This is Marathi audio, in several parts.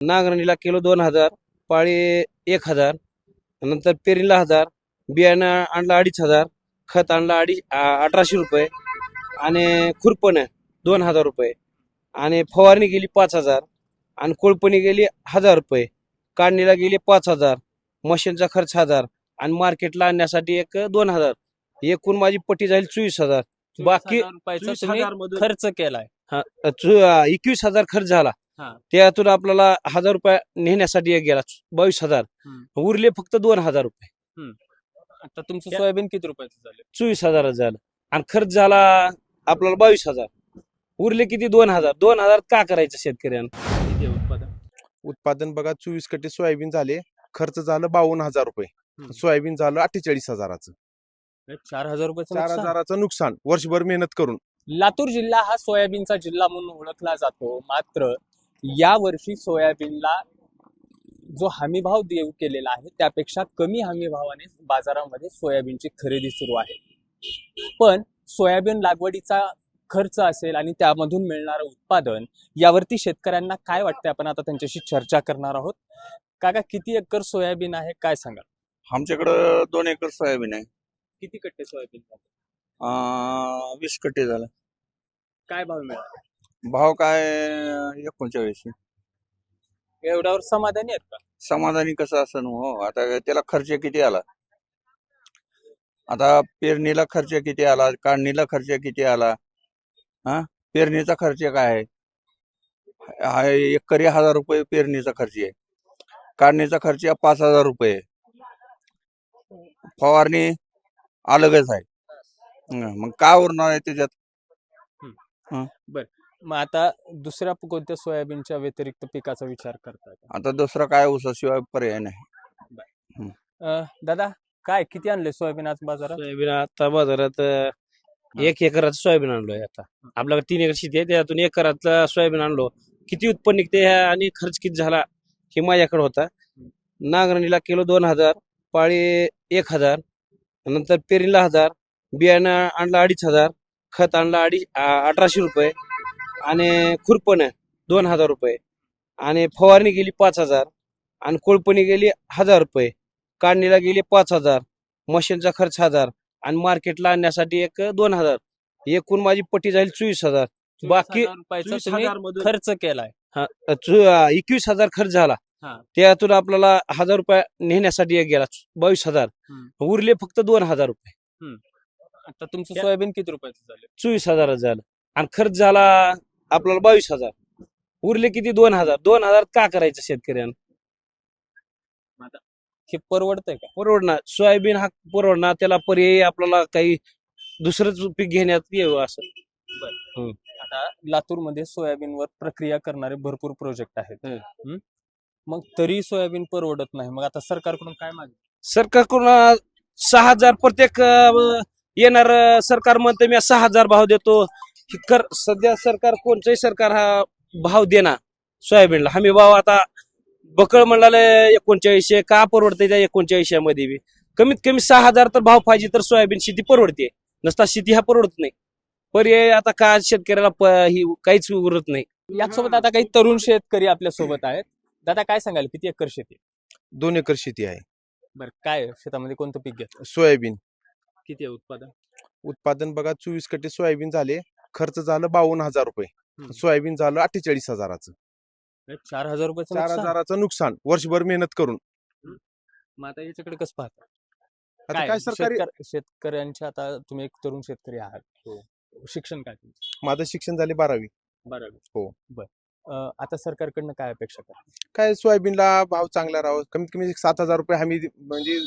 नांगरणीला किलो 2000, पाळी 1000, नंतर पेरणीला 1000, बियाणं आणलं 2500, खत आणलं 1800 रुपये आणि खुरपणं 2000 रुपये आणि फवारणी गेली 5000 आणि कोळपणी गेली 1000 रुपये, काढणीला गेली 5000, मशीनचा खर्च 1000 आणि मार्केटला आणण्यासाठी एक 2000. एकूण माझी पट्टी जाईल 24,000. बाकी 24,000 खर्च केलाय. 21,000 खर्च झाला. हा. त्यातून आपल्याला 1000 रुपये नेण्यासाठी एक गेला 22,000. उरले फक्त 2000 रुपये. आता तुमचं सोयाबीन किती रुपयाचं झालं? 24,000 झालं आणि खर्च झाला आपल्याला 22,000. उरले किती? 2000. 2000 का करायचं शेतकऱ्यानं? किती आहे उत्पादन? उत्पादन बघा 24 कट्टे सोयाबीन झाले, खर्च झालं 52,000 रुपये, सोयाबीन झालं 48,000चं. 4,000 रुपयाचं 4,000चं नुकसान वर्षभर मेहनत करून. लातूर जिल्हा हा सोयाबीनचा जिल्हा म्हणून ओळखला जातो. मात्र या वर्षी सोयाबीनला जो हमीभाव देऊ केलेला आहे त्यापेक्षा कमी हमीभावाने बाजारामध्ये सोयाबीनची खरेदी सुरू आहे. पण सोयाबीन लागवडीचा खर्च असेल आणि त्यामधून मिळणारं उत्पादन यावरती शेतकऱ्यांना काय वाटते आपण आता त्यांच्याशी चर्चा करणार आहोत. काका, किती एकर सोयाबीन आहे काय सांगाल? आमच्याकडं 2 एकर सोयाबीन आहे. किती कट्टे सोयाबीन झाले? 20 कट्टे झालं. काय भाव मिळाला? भाव काय 39. एवढ्यावर समाधानी आहेत का? समाधानी कसं असं हो, आता त्याला खर्च किती आला, आता पेरणीला खर्च किती आला, काढणीला खर्च किती आला, पेरणीचा खर्च काय आहे, एकरी 1000 रुपये पेरणीचा खर्च आहे, काढणीचा खर्च 5000 रुपये, फवारणी अलगच आहे. मग काय उरणार आहे त्याच्यात? मग आता दुसऱ्या कोणत्या सोयाबीनच्या व्यतिरिक्त पिकाचा विचार करताय का? आता दुसरं काय ऊसाशिवाय पर्याय नाही. दादा, काय किती आणले सोयाबीन आज बाजारात? सोयाबीन आता बाजारात 1 एकराचं सोयाबीन आणलोय. आता आपल्याकडे 3 एकर शेती आहे, त्यातून 1 एकरातलं सोयाबीन आणलो. किती उत्पन्न निघते आणि खर्च किती झाला हे माझ्याकडे होता. नांगरणीला किलो 2000, पाळी 1000, नंतर पेरणीला 1000, बियाणं आणलं 2500, खत आणलं 1800 रुपये आणि खुरपणं 2000 रुपये आणि फवारणी गेली 5000 आणि कोळपणी गेली 1000 रुपये, काढणीला गेली 5000, मशीनचा खर्च 1000 आणि मार्केटला आणण्यासाठी एक 2000. एकूण माझी पट्टी जाईल 24,000. बाकी 24,000 खर्च केलाय. 21,000 खर्च झाला. त्यातून आपल्याला 1000 रुपये नेण्यासाठी एक गेला 22,000. उरले फक्त 2000 रुपये. आता तुमचं सोयाबीन किती रुपयाचं झालं? 24,000 झालं आणि खर्च झाला आपल्याला 22,000. उरले किती? 2000. 2000 का करायचं शेतकऱ्यानं? हे परवडतंय का? परवडणार. सोयाबीन हा परवडणार. त्याला पर्यायी आपल्याला काही दुसरंच पीक घेण्यात यावं असं. आता लातूरमध्ये सोयाबीनवर प्रक्रिया करणारे भरपूर प्रोजेक्ट आहेत. मग तरी सोयाबीन परवडत नाही. मग आता सरकारकडून काय मागणी? सरकारकडून 6,000 प्रत्येक येणार सरकार म्हणते मी 6,000 भाव देतो. सध्या सरकार कोणचंही सरकार हा भाव देणार सोयाबीनला. हमी भाव आता बकळ म्हणाले 39 का परवडते त्या 39 मध्ये बी कमीत कमी 6,000 तर भाव पाहिजे तर सोयाबीन शेती परवडते. नसता शेती हा परवडत नाही. पर्याय आता का शेतकऱ्याला ही काहीच उरत नाही. यासोबत आता काही तरुण शेतकरी आपल्या सोबत आहेत. दादा, काय सांगाल किती एकर शेती? 2 एकर शेती आहे. बरं, काय शेतामध्ये कोणतं पीक घेतलं? सोयाबीन. किती आहे उत्पादन? उत्पादन बघा 24 कट्टे सोयाबीन झाले, खर्च झालं 52,000 रुपये, सोयाबीन झालं 48,000चं. 4,000 रुपयाचं 4,000चं नुकसान वर्षभर मेहनत करून. मग आता याच्याकडे कसं पाहता? आता काय सरकारी शेतकऱ्यांच्या, आता तुम्ही एक तरुण शेतकरी आहात, शिक्षण काय तुमचं? माझं शिक्षण झाले 12वी. हो. आता सरकारकडनं काय अपेक्षा करा? काय सोयाबीनला भाव चांगला राहावं. कमीत कमी 7,000 रुपये हमी, म्हणजे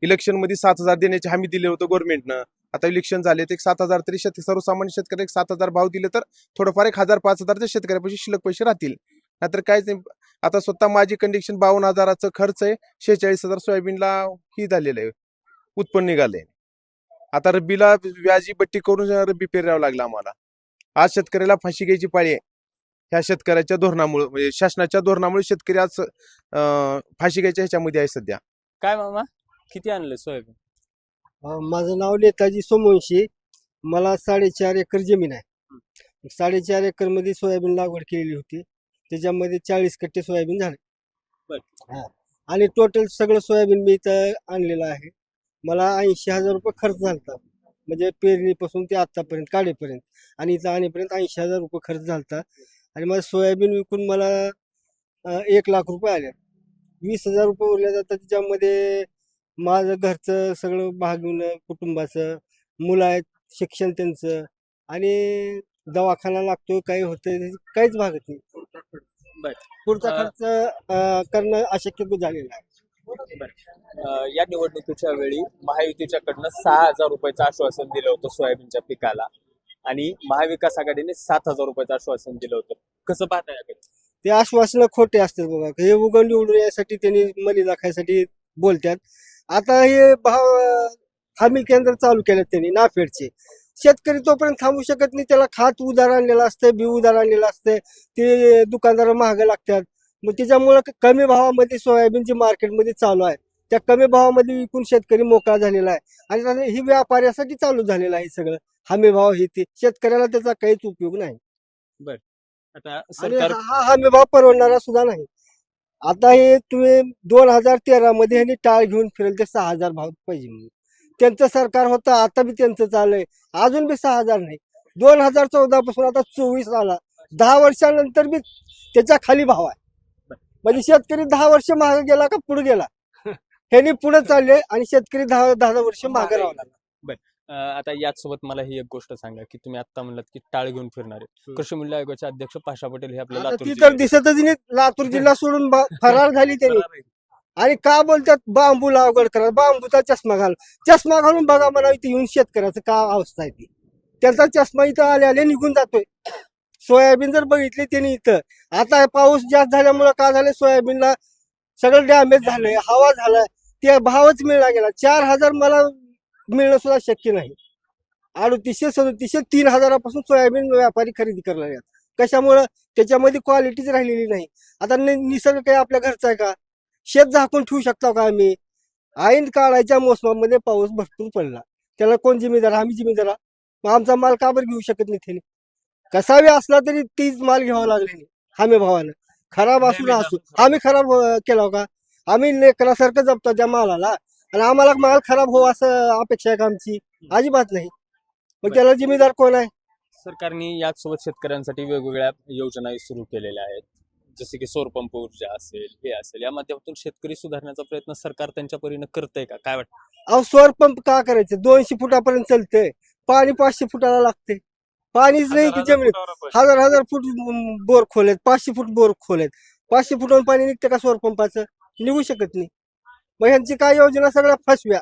इलेक्शन मध्ये 7,000 देण्याची हमी दिले होतं गव्हर्नमेंटनं. आता इलेक्शन झाले तर 7,000 तरी सर्वसामान्य शेतकरी 7,000 भाव दिले तर थोडंफार 1,000-5,000 शेतकऱ्यापाशी शिल्लक पैसे राहतील. नाहीतर काहीच नाही. आता स्वतः माझी कंडिशन 52,000चं खर्च आहे, 46,000 सोयाबीनला ही झालेलं आहे, उत्पन्न निघालंय. आता रब्बीला व्याजी बट्टी करून रब्बी पेरावं लागलं आम्हाला. आज शेतकऱ्याला फाशी घ्यायची पाळी आहे. ह्या शेतकऱ्याच्या धोरणामुळे, म्हणजे शासनाच्या धोरणामुळे शेतकरी आज फाशी घ्यायच्या ह्याच्यामध्ये आहे सध्या. काय मामा, किती आणलं सोयाबीन? माझं नाव नेताजी सोमवंशी. मला 4.5 एकर जमीन आहे. 4.5 एकर मध्ये सोयाबीन लागवड केलेली होती. त्याच्यामध्ये 40 कट्टे सोयाबीन झाले. बर. हा. आणि टोटल सगळं सोयाबीन मी इथं आणलेलं आहे. मला 80,000 रुपये खर्च झालता, म्हणजे पेरणीपासून ते आतापर्यंत काढेपर्यंत, आणि इथं आणेपर्यंत 80,000 रुपये खर्च झालता. आणि मला सोयाबीन विकून मला 1,00,000 रुपये आले. 20,000 रुपये उरले जातात. त्याच्यामध्ये माझं घरचं सगळं भागून, कुटुंबाचं, मुलं आहेत, शिक्षण त्यांचं, आणि दवाखाना लागतो, काही होतं काहीच भागत नाही. बर. पुढचा अं, खर्च करणं अशक्य झालेलं आहे. या निवडणुकीच्या वेळी महायुतीच्याकडनं 6,000 रुपयाचं आश्वासन दिलं होतं सोयाबीनच्या पिकाला, आणि महाविकास आघाडीने 7,000 रुपयाचं आश्वासन दिलं होतं. कसं पाहताय याकडे? ते आश्वासनं खोटे असतात बाबा. हे उगवून निवडून यासाठी त्यांनी मली दाखायसाठी बोलतात. आता हे भाव हमी केंद्र चालू केलेत त्यांनी नाफेडचे. शेतकरी तोपर्यंत थांबू शकत नाही. त्याला खात उधार आणलेलं असतं, बी उधार आणलेलं असतं, ते दुकानदार महाग लागतात. मग त्याच्यामुळं कमी भावामध्ये सोयाबीन जी मार्केटमध्ये चालू आहे, त्या कमी भावामध्ये विकून शेतकरी मोकळा झालेला आहे. आणि आता ही व्यापाऱ्यासाठी चालू झालेलं आहे सगळं. हमी भाव हे ते शेतकऱ्याला त्याचा काहीच उपयोग नाही. आता आणि सरकार हा हमी भाव परवडणारा सुद्धा नाही. आता हे तुम्ही 2013 मध्ये ह्यांनी टाळ घेऊन फिरेल ते 6,000 भाव पाहिजे म्हणून. त्यांचं सरकार होतं, आता बी त्यांचं चाललंय, अजून बी 6,000 नाही. 2014 पासून आता 24 आला, 10 वर्षानंतर बी त्याच्या खाली भाव आहे. म्हणजे शेतकरी 10 वर्ष मागे गेला का पुढे गेला? ह्यांनी पुढे चालले आणि शेतकरी 10 वर्ष मागे राहणार. आता याचसोबत मला ही एक गोष्ट सांगा, की तुम्ही आता म्हणलात की टाळ घेऊन फिरणारे कृषी मूल्य आयोगाचे अध्यक्ष पाशा पटेल हे आपल्याला आता ती तर दिसतच नाही. लातूर जिल्हा सोडून फरार झाली त्यांनी. आणि का बोलतात बांबू अवघड करा, बांबूचा चष्मा घाल. चष्मा घालून बघा म्हणा इथे येऊन शेतकऱ्याचं का अवस्था आहे ती. त्यांचा चष्मा इथं आले आले निघून जातोय. सोयाबीन जर बघितली त्यांनी इथं, आता पाऊस जास्त झाल्यामुळे का झालं, सोयाबीनला सगळं डॅमेज झालंय, हवा झालाय, ते भावच मिळला गेला. 4,000 मला मिळणं सुद्धा शक्य नाही. 3800, 3700, 3,000पासून सोयाबीन व्यापारी खरेदी करणार आहेत. कशामुळं? त्याच्यामध्ये क्वालिटीच राहिलेली नाही. आता निसर्ग काही आपल्या घरचा आहे का? शेत झाकून ठेवू शकतो का आम्ही? ऐन काळाच्या मोसमामध्ये पाऊस भरपूर पडला, त्याला कोण जिम्मेदार? आम्ही जिम्मेदार. मग आमचा माल का बरं घेऊ शकत नाही त्यांनी? कसावी असला तरी तीच माल घ्यावा लागले हमी भावानं. खराब असू ना असू, आम्ही खराब केला का? आम्ही लेकरासारखं जपतो त्या मालाला, आणि आम्हाला माल खराब हो असं अपेक्षा आहे का आमची? अजिबात नाही. मग त्याला जिम्मेदार कोण आहे? सरकारने याचसोबत शेतकऱ्यांसाठी वेगवेगळ्या योजना सुरू केलेल्या आहेत, जसे की सौरपंप ऊर्जा असेल, हे असेल. या माध्यमातून शेतकरी सुधारण्याचा प्रयत्न सरकार त्यांच्या परीने करतंय का? काय वाटतं? अहो, सौर पंप का करायचे? 200 फुटापर्यंत चालतंय, पाणी 500 फुटाला लागते. पाणीच नाही की जमिनीत. 1,000 फूट बोर खोलेत, 500 फूट बोर खोलेत. 500 फुटावरून पाणी निघतं का सौर पंपाचं? निघू शकत नाही. मग ह्यांची काय योजना? सगळ्या फसव्या,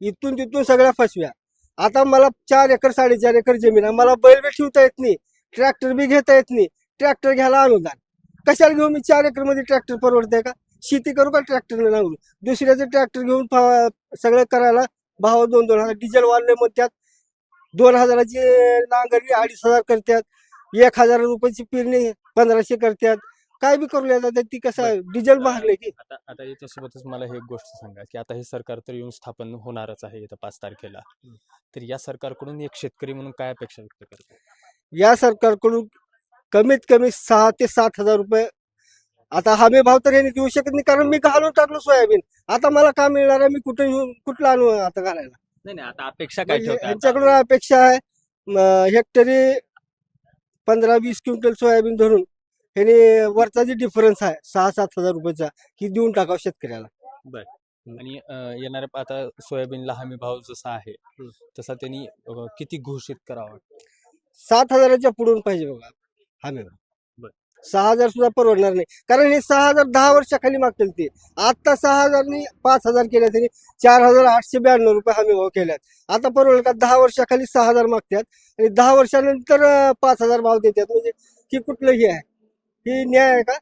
इथून तिथून सगळ्या फसव्या. आता मला 4 एकर 4.5 एकर जमीन आहे, मला बैल बी ठेवता येत नाही, ट्रॅक्टर बी घेता येत नाही. ट्रॅक्टर घ्यायला अनुदान कशाला घेऊ मी? 4 एकर मध्ये ट्रॅक्टर परवडतंय का? शेती करू का ट्रॅक्टरने लागू? दुसऱ्याचं ट्रॅक्टर घेऊन सगळं करायला भाव 2,000 डिझेल वाढले. मग त्यात 2,000ची नांगरणी 2,500 करतात, 1,000 रुपयाची पेरणी 1,500 करतात. काय बी करू लागतात. ती कसं डिझेल महागले की. आता याच्यासोबतच मला हे एक गोष्ट सांगा, की आता हे सरकार तर येऊन स्थापन होणारच आहे येत्या 5 तारखेला. तर या सरकारकडून एक शेतकरी म्हणून काय अपेक्षा व्यक्त करतो? या सरकारकडून कमीत कमी 6,000 ते 7,000 रुपये. आता हमी भाव तर यांनी देऊ शकत नाही, कारण मी घालून टाकलो सोयाबीन. आता मला का मिळणार आहे? मी कुठला आणू आता घालायला? नाही, आता अपेक्षा काय ठेवता? यांच्याकडून अपेक्षा आहे हेक्टरी 15-20 क्विंटल सोयाबीन धरून ह्याने वरचा जे डिफरन्स आहे 6,000-7,000 रुपयाचा, ही देऊन टाकावं शेतकऱ्याला. आणि येणाऱ्या आता सोयाबीनला हमी भाव जसा आहे तसा त्यांनी किती घोषित करावा? 7,000च्या पुढून पाहिजे बघा हमी भाव. बरं. 6,000 सुद्धा परवडणार नाही, कारण हे 6,000 10 वर्षाखाली मागतील ते. आता 6,000 5,000 केल्या त्यांनी, 4,892 रुपये हमी भाव केल्यात. आता परवडेल का? 10 वर्षाखाली 6,000 मागतात आणि 10 वर्षानंतर 5,000 भाव देतात. म्हणजे ही कुठलं हे आहे? ही न्याय आहे का?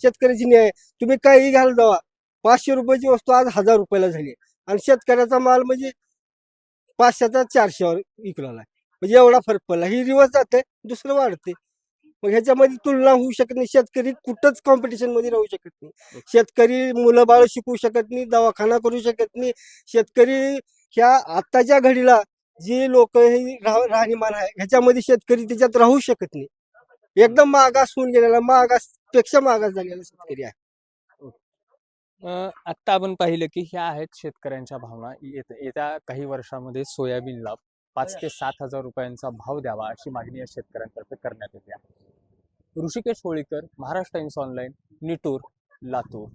शेतकऱ्याची न्याय? तुम्ही काही घ्याल जावा, 500 रुपयाची वस्तू आज 1,000 रुपयाला झाली, आणि शेतकऱ्याचा माल म्हणजे 500चा 400वर विकला आहे. म्हणजे एवढा फरक पडला. ही रिवर्स जाते, दुसरं वाढते. मग ह्याच्यामध्ये तुलना होऊ शकत नाही. शेतकरी कुठंच कॉम्पिटिशन मध्ये राहू शकत नाही. शेतकरी मुलं बाळ शिकवू शकत नाही, दवाखाना करू शकत नाही. शेतकरी ह्या आताच्या घडीला जी लोक राहणीमान आहे ह्याच्यामध्ये शेतकरी त्याच्यात राहू शकत नाही. एकदम मागास होऊन गेलेला, मागास पेक्षा मागास झालेला शेतकरी आहे. आत्ता आपण पाहिलं की ह्या आहेत शेतकऱ्यांच्या भावना. येत्या काही वर्षामध्ये सोयाबीनला 5 ते 7 हजार रुपयांचा भाव द्यावा अशी मागणी या शेतकऱ्यांतर्फे करण्यात येते आहे. Hrishikesh Holikar, Maharashtra times online, Nitur, Latur.